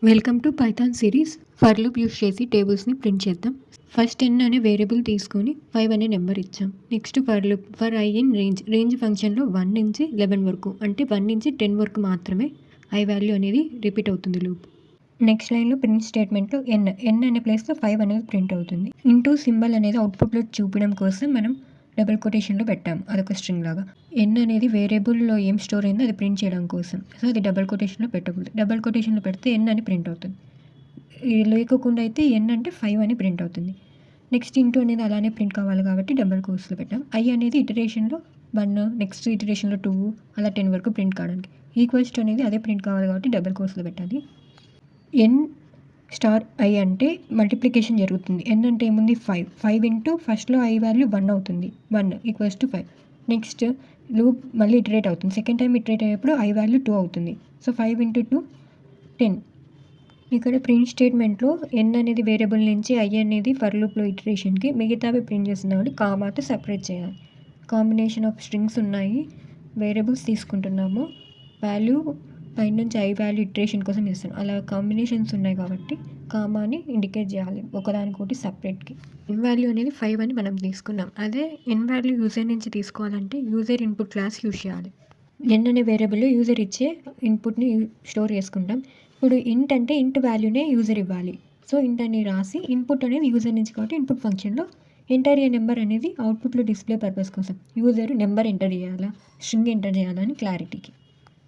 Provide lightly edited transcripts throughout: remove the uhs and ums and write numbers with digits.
Welcome to Python series. For loop use చేసి టేబుల్స్ని print చేద్దాం. First n అనే variable తీసుకొని 5 అనే నెంబర్ ఇచ్చాం. Next for loop for I in range ఫంక్షన్లో 1 నుంచి 11 వరకు, అంటే 1 నుంచి 10 వరకు మాత్రమే I వాల్యూ అనేది రిపీట్ అవుతుంది లూప్. నెక్స్ట్ లైన్లో ప్రింట్ స్టేట్మెంట్లో n అనే ప్లేస్లో 5 అనేది ప్రింట్ అవుతుంది. ఇంటూ సింబల్ అనేది అవుట్పుట్లో చూపడం కోసం మనం డబుల్ కొటేషన్లో పెట్టాం, అదొక స్ట్రింగ్ లాగా. n అనేది వేరియబుల్లో ఏం స్టోర్ అయిందో అది ప్రింట్ చేయడం కోసం, సో అది డబుల్ కొటేషన్లో పెట్టకూడదు. డబుల్ కొటేషన్లో పెడితే n అని ప్రింట్ అవుతుంది. లేకుండా అయితే n అంటే 5 అని ప్రింట్ అవుతుంది. నెక్స్ట్ ఇంటూ అనేది అలానే ప్రింట్ కావాలి కాబట్టి డబుల్ కోట్స్లో పెట్టాం. I అనేది ఇటరేషన్లో 1, నెక్స్ట్ ఇటరేషన్లో 2, అలా 10 వరకు ప్రింట్ కావడానికి. ఈక్వల్స్ టు అనేది అదే ప్రింట్ కావాలి కాబట్టి డబుల్ కోట్స్లో పెట్టాలి. n స్టార్ I అంటే మల్టిప్లికేషన్ జరుగుతుంది. n అంటే ఏముంది 5 ఇంటూ ఫస్ట్లో I వాల్యూ 1 అవుతుంది, 1 ఈక్వల్స్ టు 5. నెక్స్ట్ లూప్ మళ్ళీ ఇటరేట్ అవుతుంది. సెకండ్ టైం ఇటరేట్ అయ్యేప్పుడు I వాల్యూ 2 అవుతుంది. So 5 into 2 10. ఇక్కడ ప్రింట్ స్టేట్మెంట్లో n అనేది వేరియబుల్ నుంచి I అనేది ఫర్ లూప్లో ఇటరేషన్కి, మిగతావి ప్రింట్ చేస్తున్నాం కాబట్టి కామాతో సెపరేట్ చేయాలి. కాంబినేషన్ ఆఫ్ స్ట్రింగ్స్ ఉన్నాయి, వేరియబుల్స్ తీసుకుంటున్నాము, వాల్యూ పైనుంచి I వాల్యూ ఇటరేషన్ కోసం ఇస్తున్నాం. అలా కాంబినేషన్స్ ఉన్నాయి కాబట్టి కామాని ఇండికేట్ చేయాలి ఒకదానికొకటి సపరేట్కి. n వాల్యూ అనేది 5 అని మనం తీసుకున్నాం. అదే n వాల్యూ యూజర్ నుంచి తీసుకోవాలంటే యూజర్ ఇన్పుట్ క్లాస్ యూజ్ చేయాలి. n అనే వేరియబుల్లో యూజర్ ఇచ్చే ఇన్పుట్ని స్టోర్ చేసుకుంటాం. ఇప్పుడు ఇంట్ అంటే ఇంట్ వాల్యూనే యూజర్ ఇవ్వాలి. సో ఇంట్ అని రాసి ఇన్పుట్ అనేది యూజర్ నుంచి కాబట్టి ఇన్పుట్ ఫంక్షన్లో ఎంటర్ ఏ నెంబర్ అనేది అవుట్పుట్లో డిస్ప్లే పర్పస్ కోసం యూజర్ నెంబర్ ఎంటర్ చేయాలా, స్ట్రింగ్ ఎంటర్ చేయాలా అని క్లారిటీకి.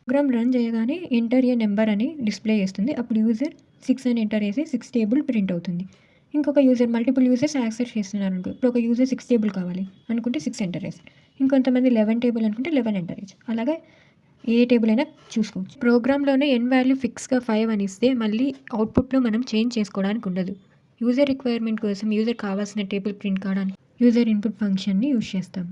ప్రోగ్రామ్ రన్ చేయగానే ఎంటర్ ఏ నెంబర్ అని డిస్ప్లే చేస్తుంది. అప్పుడు యూజర్ 6 అని ఎంటర్ చేసి 6 టేబుల్ ప్రింట్ అవుతుంది. ఇంకొక యూజర్ మల్టిపుల్ యూజర్స్ యాక్సెస్ చేస్తున్నారు అనుకో, ఇప్పుడు ఒక యూజర్ 6 టేబుల్ కావాలి అనుకుంటే 6 ఎంటర్ చేస్తారు. ఇంకొంతమంది 11 టేబుల్ అనుకుంటే 11 ఎంటర్ చేయొచ్చు. అలాగే ఏ టేబుల్ అయినా చూసుకోవచ్చు. ప్రోగ్రామ్లోనే n వాల్యూ ఫిక్స్గా 5 అని ఇస్తే మళ్ళీ అవుట్పుట్లో మనం చేంజ్ చేసుకోవడానికి ఉండదు. యూజర్ రిక్వైర్మెంట్ కోసం యూజర్ కావాల్సిన టేబుల్ ప్రింట్ కావడానికి యూజర్ ఇన్పుట్ ఫంక్షన్ని యూజ్ చేస్తాం.